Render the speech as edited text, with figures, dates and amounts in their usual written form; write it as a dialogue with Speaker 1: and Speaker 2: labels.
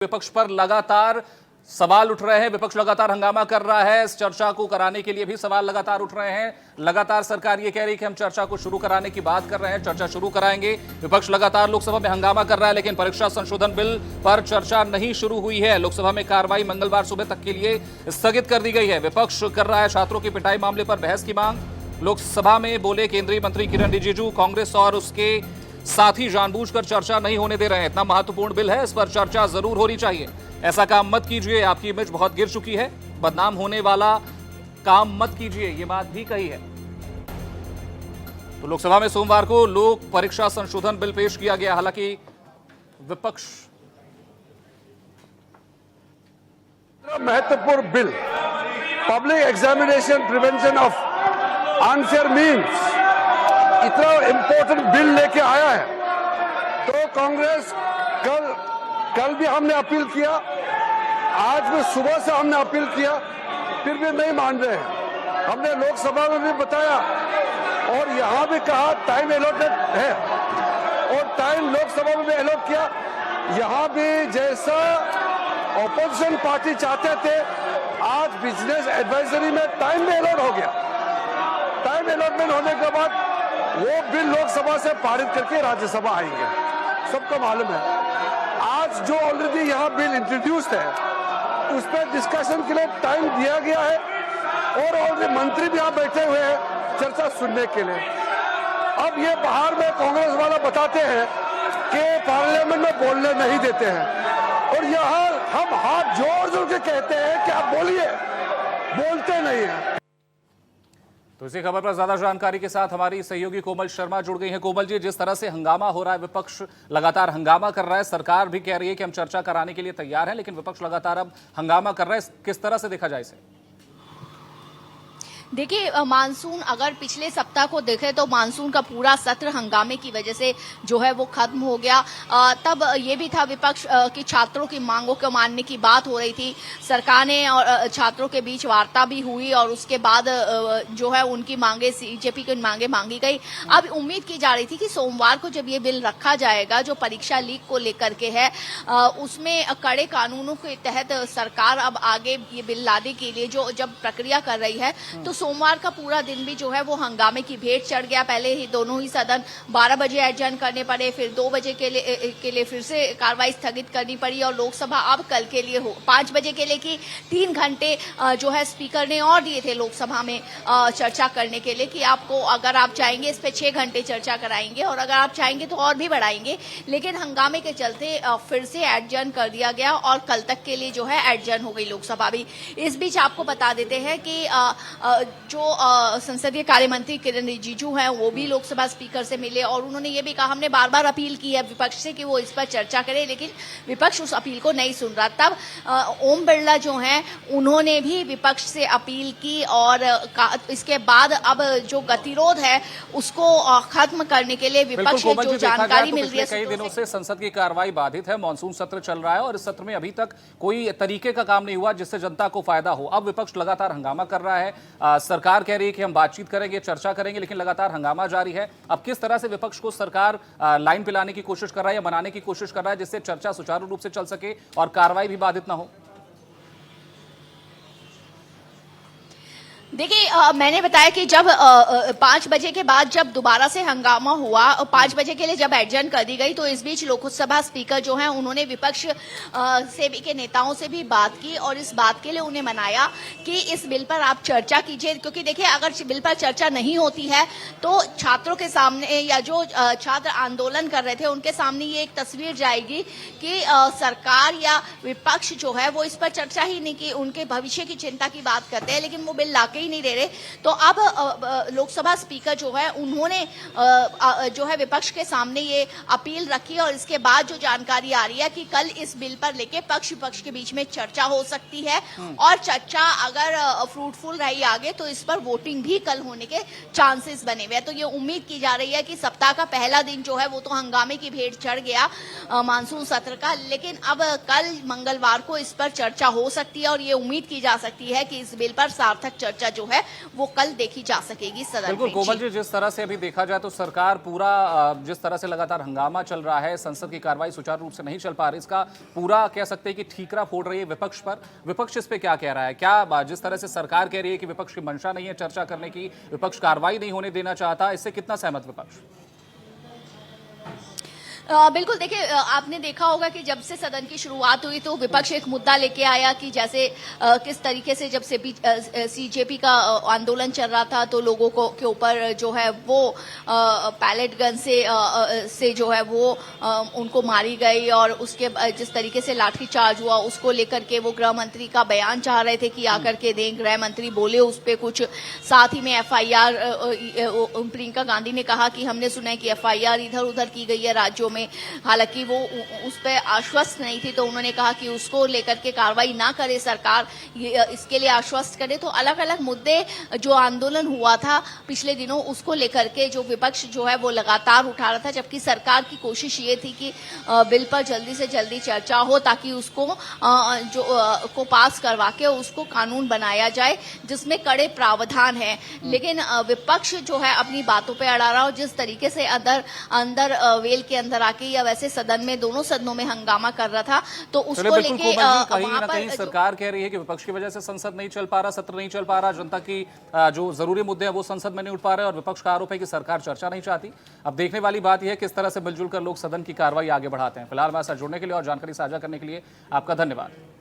Speaker 1: विपक्ष पर लगातार सवाल उठ रहे हैं। विपक्ष लगातार हंगामा कर रहा है। इस चर्चा को कराने के लिए भी सवाल लगातार उठ रहे हैं। लगातार सरकार ये कह रही है कि हम चर्चा को शुरू कराने की बात कर रहे हैं, चर्चा शुरू कराएंगे। विपक्ष लगातार लोकसभा में हंगामा कर रहा है, लेकिन परीक्षा संशोधन बिल पर चर्चा नहीं शुरू हुई है। लोकसभा में कार्रवाई मंगलवार सुबह तक के लिए स्थगित कर दी गई है। विपक्ष कर रहा है छात्रों की पिटाई मामले पर बहस की मांग। लोकसभा में बोले केंद्रीय मंत्री किरण रिजिजू, कांग्रेस और उसके साथी जानबूझकर चर्चा नहीं होने दे रहे हैं। इतना महत्वपूर्ण बिल है, इस पर चर्चा जरूर होनी चाहिए। ऐसा काम मत कीजिए, आपकी इमेज बहुत गिर चुकी है। बदनाम होने वाला काम मत कीजिए, ये बात भी कही है। तो लोकसभा में सोमवार को लोक परीक्षा संशोधन बिल पेश किया गया। हालांकि विपक्ष
Speaker 2: महत्वपूर्ण bill public examination prevention of unfair means इतना इंपॉर्टेंट बिल लेके आया है, तो कांग्रेस कल भी हमने अपील किया, आज भी सुबह से हमने अपील किया, फिर भी नहीं मान रहे हैं। हमने लोकसभा में भी बताया और यहां भी कहा टाइम अलॉटेड है, और टाइम लोकसभा में भी अलॉट किया। यहां भी जैसा ऑपोजिशन पार्टी चाहते थे, आज बिजनेस एडवाइजरी में टाइम भी अलॉट हो गया। टाइम अलॉटमेंट होने के बाद वो बिल लोकसभा से पारित करके राज्यसभा आएंगे। सबको मालूम है आज जो ऑलरेडी यहाँ बिल इंट्रोड्यूस्ड है उस पर डिस्कशन के लिए टाइम दिया गया है, और ऑलरेडी मंत्री भी यहाँ बैठे हुए हैं चर्चा सुनने के लिए। अब ये बाहर में कांग्रेस वाला बताते हैं कि पार्लियामेंट में बोलने नहीं देते हैं, और यहाँ हम हाथ जोड़ जोड़ के कहते हैं कि आप बोलिए, बोलते नहीं है।
Speaker 1: तो इसी खबर पर ज्यादा जानकारी के साथ हमारी सहयोगी कोमल शर्मा जुड़ गई हैं। कोमल जी, जिस तरह से हंगामा हो रहा है, विपक्ष लगातार हंगामा कर रहा है, सरकार भी कह रही है कि हम चर्चा कराने के लिए तैयार हैं, लेकिन विपक्ष लगातार अब हंगामा कर रहा है, किस तरह से देखा जाए इसे?
Speaker 3: देखिए, मानसून अगर पिछले सप्ताह को देखें तो मानसून का पूरा सत्र हंगामे की वजह से जो है वो खत्म हो गया। तब ये भी था विपक्ष की छात्रों की मांगों को मानने की बात हो रही थी। सरकार ने और छात्रों के बीच वार्ता भी हुई, और उसके बाद जो है उनकी मांगे, बीजेपी की मांगे मांगी गई। अब उम्मीद की जा रही थी कि सोमवार को जब ये बिल रखा जाएगा जो परीक्षा लीक को लेकर के है, उसमें कड़े कानूनों के तहत सरकार अब आगे ये बिल लाने के लिए जो जब प्रक्रिया कर रही है, तो सोमवार का पूरा दिन भी जो है वो हंगामे की भेंट चढ़ गया। पहले ही दोनों ही सदन 12 बजे एडजर्न करने पड़े, फिर 2 बजे के लिए फिर से कार्रवाई स्थगित करनी पड़ी, और लोकसभा अब कल के लिए 5 बजे के लिए की 3 घंटे जो है स्पीकर ने और दिए थे लोकसभा में चर्चा करने के लिए कि आपको, अगर आप चाहेंगे इस पे 6 घंटे चर्चा कराएंगे, और अगर आप चाहेंगे तो और भी बढ़ाएंगे। लेकिन हंगामे के चलते फिर से एडजर्न कर दिया गया, और कल तक के लिए जो है एडजर्न हो गई लोकसभा भी। इस बीच आपको बता देते हैं कि जो संसदीय कार्य मंत्री किरण रिजिजू हैं, वो भी लोकसभा स्पीकर से मिले, और उन्होंने ये भी कहा, हमने बार बार अपील की है विपक्ष से कि वो इस पर चर्चा करे, लेकिन विपक्ष उस अपील को नहीं सुन रहा। तब ओम बिरला जो हैं, उन्होंने भी विपक्ष से अपील की, और इसके बाद अब जो गतिरोध है उसको खत्म करने के लिए विपक्ष को जो जानकारी मिल रही है,
Speaker 1: कई दिनों से संसद की कार्रवाई बाधित है। मानसून सत्र चल रहा है और इस सत्र में अभी तक कोई तरीके का काम नहीं हुआ जिससे जनता को फायदा हो। अब विपक्ष लगातार हंगामा कर रहा है। सरकार कह रही है कि हम बातचीत करेंगे, चर्चा करेंगे, लेकिन लगातार हंगामा जारी है। अब किस तरह से विपक्ष को सरकार लाइन पे लाने की कोशिश कर रहा है या बनाने की कोशिश कर रहा है जिससे चर्चा सुचारू रूप से चल सके और कार्रवाई भी बाधित ना हो?
Speaker 3: देखिए, मैंने बताया कि जब 5 बजे के बाद जब दोबारा से हंगामा हुआ, 5 बजे के लिए जब एडजर्न कर दी गई, तो इस बीच लोकसभा स्पीकर जो हैं उन्होंने विपक्ष से भी के नेताओं से भी बात की, और इस बात के लिए उन्हें मनाया कि इस बिल पर आप चर्चा कीजिए। क्योंकि देखिए, अगर बिल पर चर्चा नहीं होती है तो छात्रों के सामने या जो छात्र आंदोलन कर रहे थे उनके सामने ये एक तस्वीर जाएगी कि सरकार या विपक्ष जो है वो इस पर चर्चा ही नहीं की, उनके भविष्य की चिंता की बात करते हैं, लेकिन वो बिल लाके ही नहीं दे रहे। तो अब लोकसभा स्पीकर जो है उन्होंने जो है विपक्ष के सामने ये अपील रखी, और इसके बाद जो जानकारी आ रही है कि कल इस बिल पर लेके पक्ष विपक्ष के बीच में चर्चा हो सकती है, और चर्चा अगर फ्रूटफुल रही आगे तो इस पर वोटिंग भी कल होने के चांसेस बने हुए हैं। तो ये उम्मीद की जा रही है कि सप्ताह का पहला दिन जो है वो तो हंगामे की भेंट चढ़ गया मानसून सत्र का, लेकिन अब कल मंगलवार को इस पर चर्चा हो सकती है, और ये उम्मीद की जा सकती है कि इस बिल पर सार्थक चर्चा चर्चा जो है वो कल देखी जा सकेगी सदन
Speaker 1: बिल्कुल
Speaker 3: में।
Speaker 1: कोमल जी, जिस तरह से अभी देखा जाए तो सरकार पूरा जिस तरह से लगातार हंगामा चल रहा है, संसद की कार्रवाई सुचारू रूप से नहीं चल पा रही, इसका पूरा कह सकते हैं कि ठीकरा फोड़ रही है विपक्ष पर। विपक्ष इस पे क्या कह रहा है? क्या जिस तरह से सरकार कह रही है कि विपक्ष की मंशा नहीं है चर्चा करने की, विपक्ष कार्रवाई नहीं होने देना चाहता, इससे कितना सहमत विपक्ष?
Speaker 3: बिल्कुल देखिए, आपने देखा होगा कि जब से सदन की शुरुआत हुई तो विपक्ष एक मुद्दा लेके आया कि जैसे किस तरीके से जब से सीजेपी का आंदोलन चल रहा था तो लोगों को के ऊपर जो है वो पैलेट गन से जो है वो उनको मारी गई, और उसके जिस तरीके से लाठी चार्ज हुआ उसको लेकर के वो गृह मंत्री का बयान चाह रहे थे कि आकर के दें, गृह मंत्री बोले उस पर कुछ। साथ ही में एफआईआर, प्रियंका गांधी ने कहा कि हमने सुना है कि एफआईआर इधर उधर की गई है राज्यों में, हालांकि वो उस पर आश्वस्त नहीं थी, तो उन्होंने कहा कि उसको लेकर के कार्रवाई ना करे सरकार, इसके लिए आश्वस्त करे। तो अलग अलग मुद्दे जो आंदोलन हुआ था पिछले दिनों उसको लेकर के जो विपक्ष जो है वो लगातार उठा रहा था, जबकि सरकार की कोशिश ये थी कि बिल पर जल्दी से जल्दी चर्चा हो ताकि उसको को पास करवा के उसको कानून बनाया जाए जिसमें कड़े प्रावधान है। लेकिन विपक्ष जो है अपनी बातों पर अड़ा रहा, और जिस तरीके से अंदर वेल के अंदर आके या वैसे सदन में दोनों सदनों में हंगामा कर रहा था, तो उसको लेके
Speaker 1: कहीं ना कहीं सरकार कह रही है कि विपक्ष की वजह से संसद नहीं चल पा रहा, सत्र नहीं चल पा रहा, जनता की जो जरूरी मुद्दे हैं वो संसद में नहीं उठ पा रहे, और विपक्ष का आरोप है कि सरकार चर्चा नहीं चाहती। अब देखने वाली बात यह है किस तरह से मिलजुल कर लोग सदन की कार्रवाई आगे बढ़ाते हैं। फिलहाल हमारे साथ जुड़ने के लिए और जानकारी साझा करने के लिए आपका धन्यवाद।